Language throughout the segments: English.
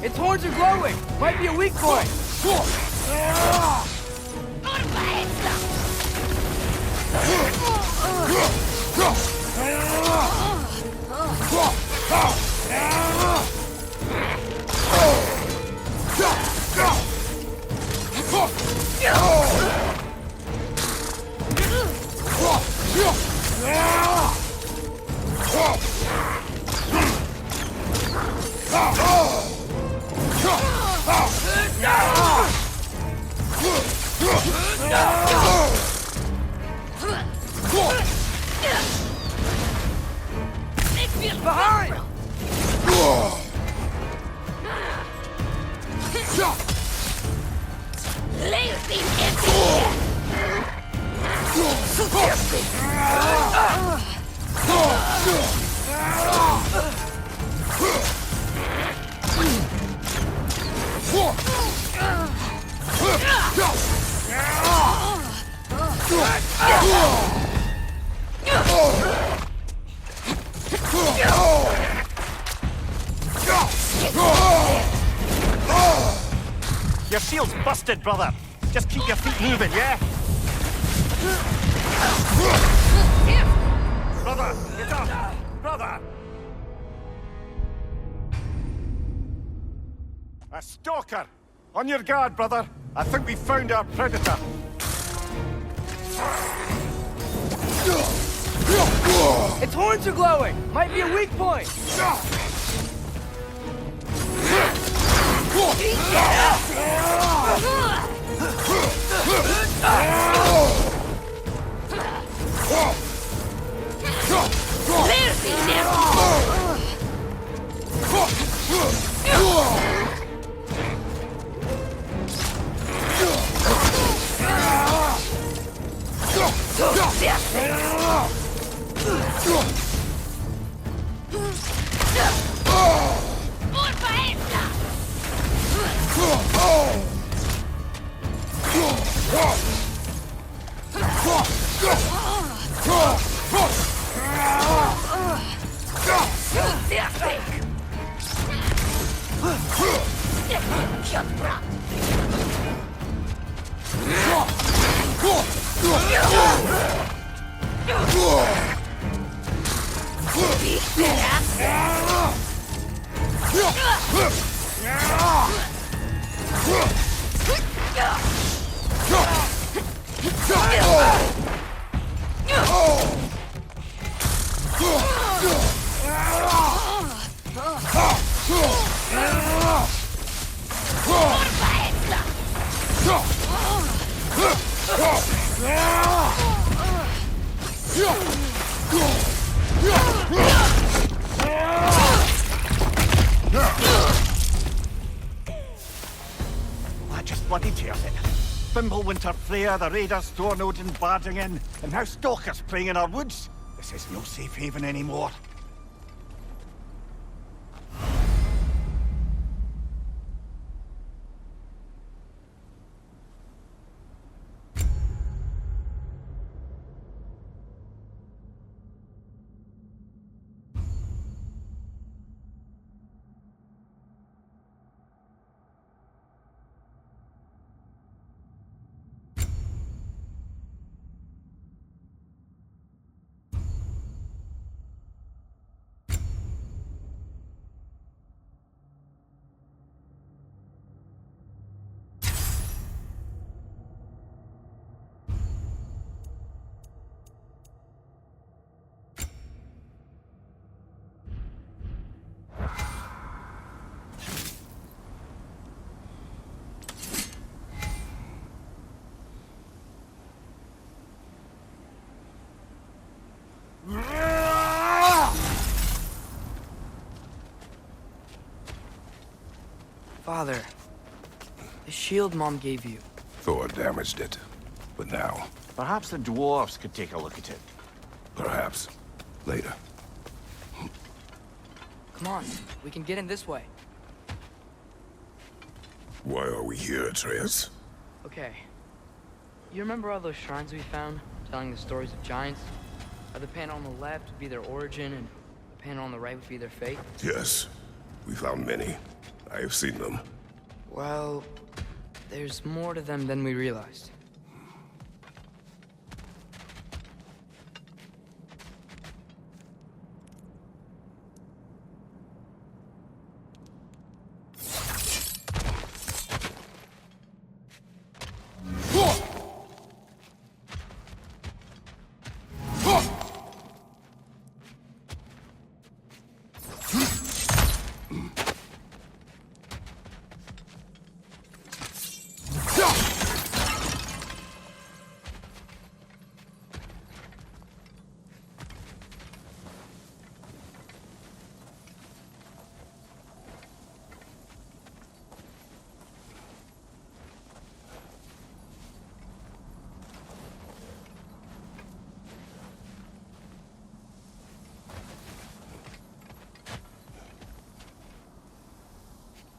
Its horns are glowing! Might be a weak point! Behind! Your shield's busted, brother. Just keep your feet moving, yeah? Brother, get up! Brother! A stalker! On your guard, brother. I think we found our predator. Its horns are glowing! Might be a weak point! I just bloody tears it. Winter Freya, the raiders, Thorn Odin barging in, and now stalkers playing in our woods. This is no safe haven anymore. Father, the shield Mom gave you. Thor damaged it. But now, Perhaps the dwarves could take a look at it. perhaps, later. Come on, we can get in this way. Why are we here, Atreus? Okay. You remember all those shrines we found, telling the stories of giants? The panel on the left would be their origin, and the panel on the right would be their fate? Yes. We found many. I have seen them. Well, there's more to them than we realized.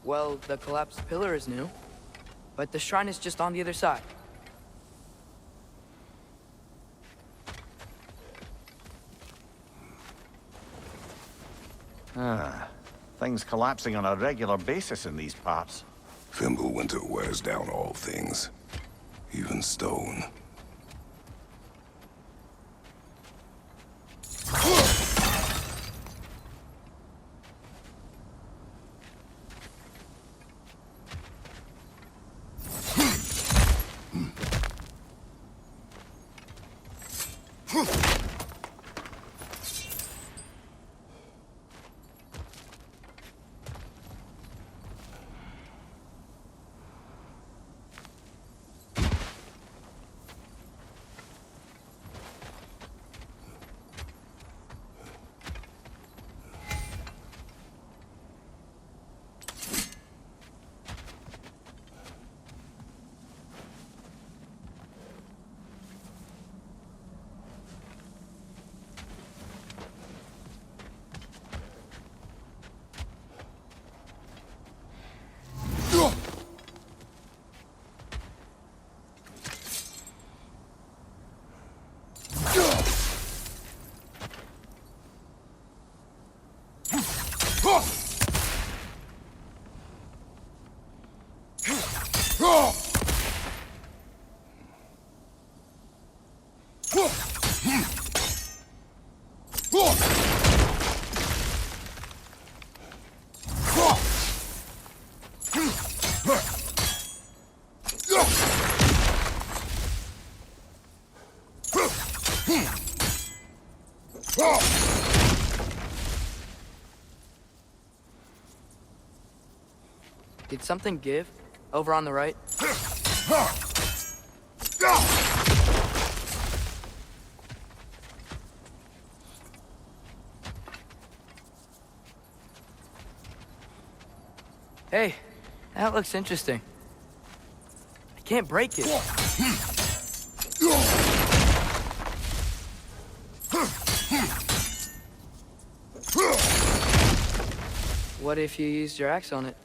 Well, the collapsed pillar is new, but the shrine is just on the other side. Things collapsing on a regular basis in these parts. Fimbulwinter wears down all things, even stone. Did something give? Over on the right? Hey, that looks interesting. I can't break it. What if you used your axe on it?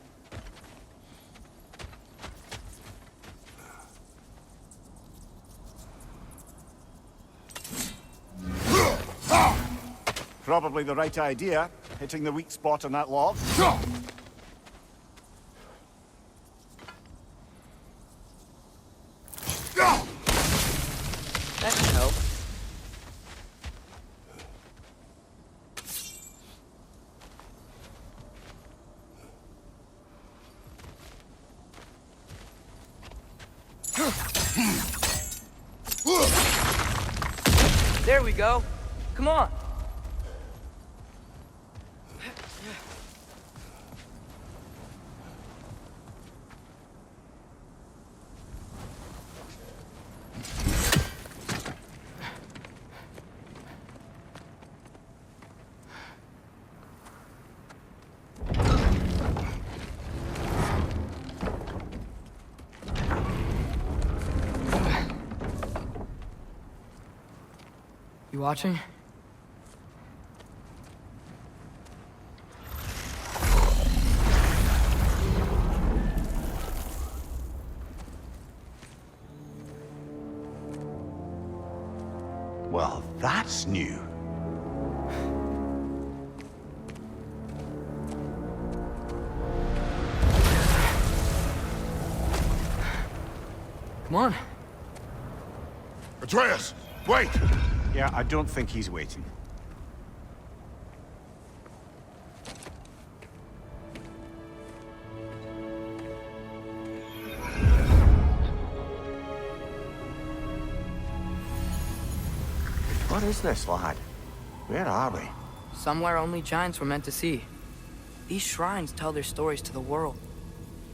Probably the right idea, hitting the weak spot on that log. That can help. There we go. Come on. You watching? Well, that's new. Come on. Atreus, wait! Yeah, I don't think he's waiting. What is this, lad? Where are we? Somewhere only giants were meant to see. These shrines tell their stories to the world.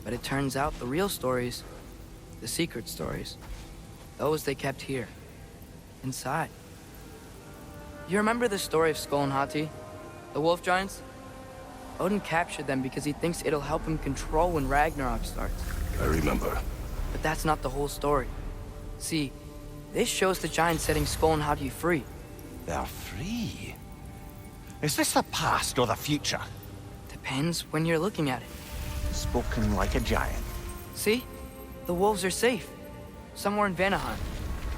But it turns out the real stories, the secret stories, those they kept here, inside. You remember the story of Skull and Hati, the wolf giants? Odin captured them because he thinks it'll help him control when Ragnarok starts. I remember. But that's not the whole story. See, this shows the giants setting Skull and Hati free. They're free. Is this the past or the future? Depends when you're looking at it. Spoken like a giant. See? The wolves are safe. Somewhere in Vanaheim.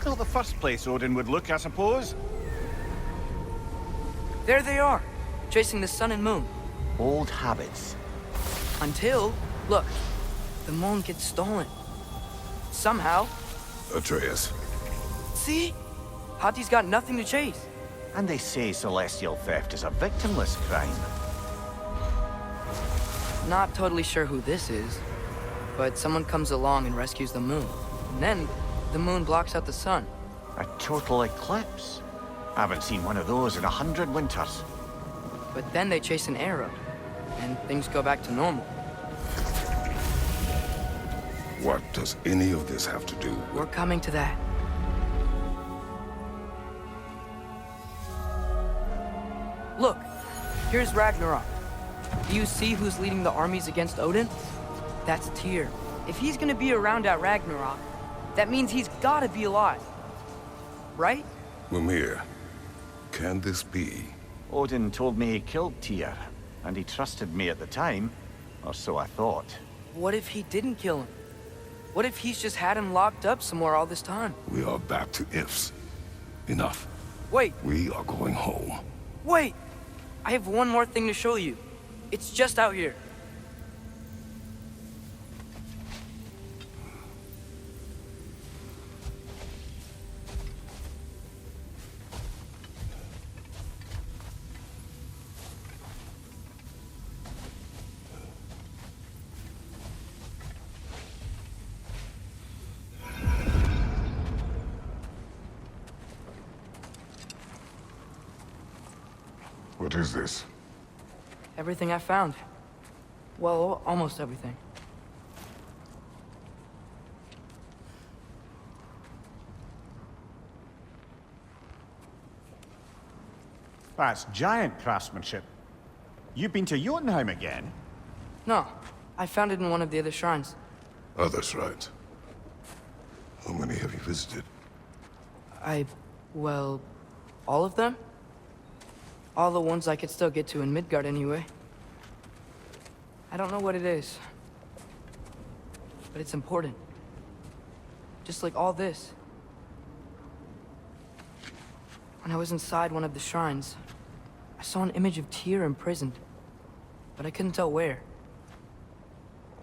Not the first place Odin would look, I suppose. There they are, chasing the sun and moon. Old habits. Until, look, the moon gets stolen. Somehow. Atreus. See? Hati's got nothing to chase. And they say celestial theft is a victimless crime. Not totally sure who this is, but someone comes along and rescues the moon. And then, the moon blocks out the sun. A total eclipse. I haven't seen one of those in 100 winters. But then they chase an arrow, and things go back to normal. What does any of this have to do with... We're coming to that. Look, here's Ragnarok. Do you see who's leading the armies against Odin? That's Tyr. If he's gonna be around at Ragnarok, that means he's gotta be alive. Right? Mimir, can this be? Odin told me he killed Tyr, and he trusted me at the time, or so I thought. What if he didn't kill him? What if he's just had him locked up somewhere all this time? We are back to ifs. Enough. Wait, We are going home. wait! I have one more thing to show you. It's just out here. What is this? Everything I found. Well, almost everything. That's giant craftsmanship. You've been to Jotunheim again? No, I found it in one of the other shrines. Other shrines. How many have you visited? Well, all of them? All the ones I could still get to in Midgard anyway. I don't know what it is. But it's important. Just like all this. When I was inside one of the shrines, I saw an image of Tyr imprisoned. But I couldn't tell where.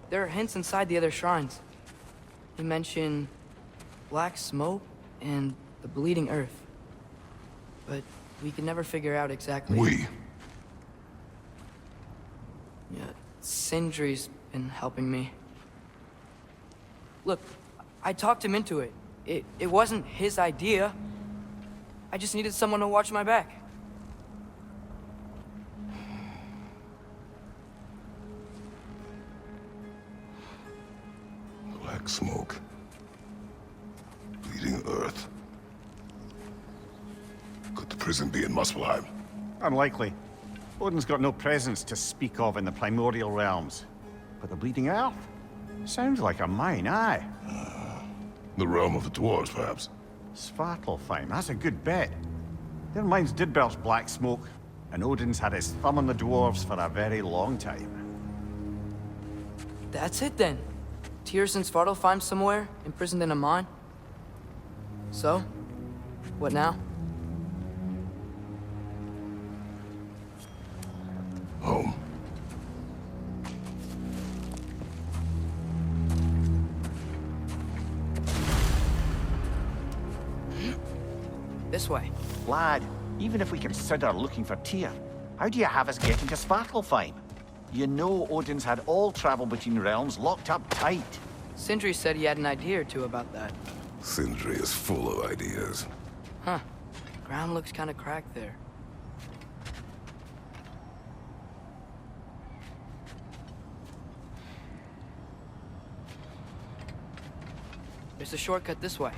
There are hints inside the other shrines. They mention black smoke and the bleeding earth. But we could never figure out exactly. We. Yeah, Sindri's been helping me. Look, I talked him into it. It wasn't his idea. I just needed someone to watch my back. Black smoke. Bleeding earth. Could the prison be in Muspelheim? Unlikely. Odin's got no presence to speak of in the primordial realms. But the Bleeding Earth? Sounds like a mine, aye. The realm of the dwarves, perhaps. Svartalfheim, that's a good bet. Their mines did belch black smoke, and Odin's had his thumb on the dwarves for a very long time. That's it then. Tyr's in Svartalfheim somewhere, imprisoned in a mine. So, what now? Home. This way. Lad, even if we consider looking for Tyr, how do you have us get into Svartalfheim? You know Odin's had all travel between realms locked up tight. Sindri said he had an idea or two about that. Sindri is full of ideas. Huh. Ground looks kind of cracked there. There's a shortcut this way.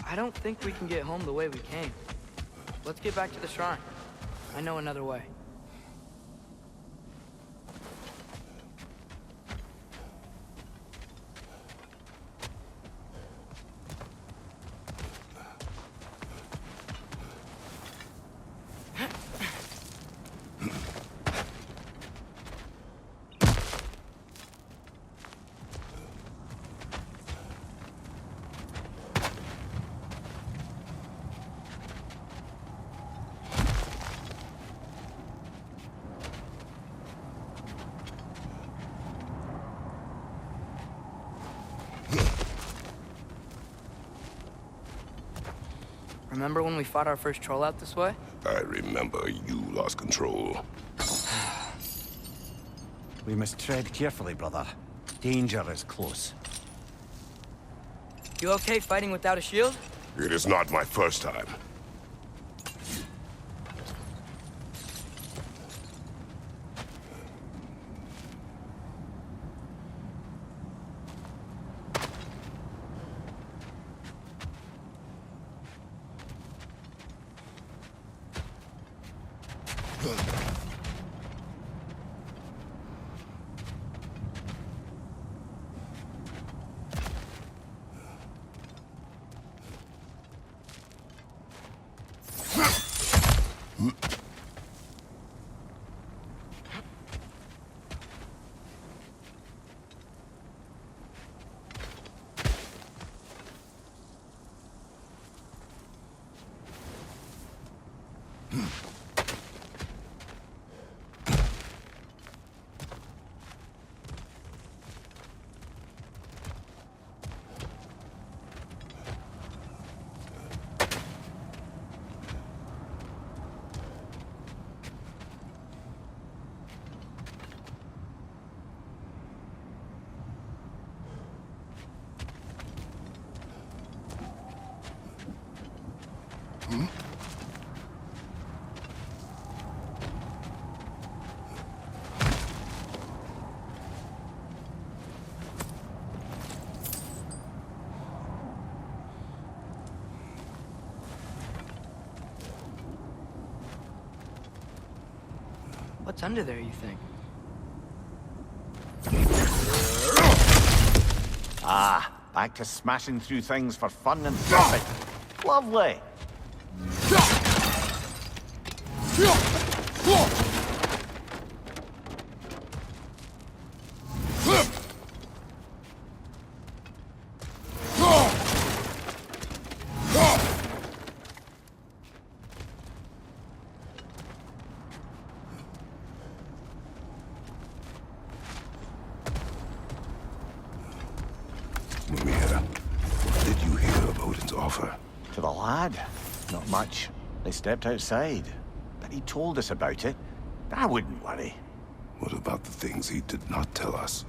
I don't think we can get home the way we came. Let's get back to the shrine. I know another way. Remember when we fought our first troll out this way? I remember you lost control. We must tread carefully, brother. Danger is close. You okay fighting without a shield? It is not my first time. What's under there, you think? Ah, Back to smashing through things for fun and profit. Lovely. Mimir, what did you hear of Odin's offer? To the lad? Not much. They stepped outside. But he told us about it. I wouldn't worry. What about the things he did not tell us?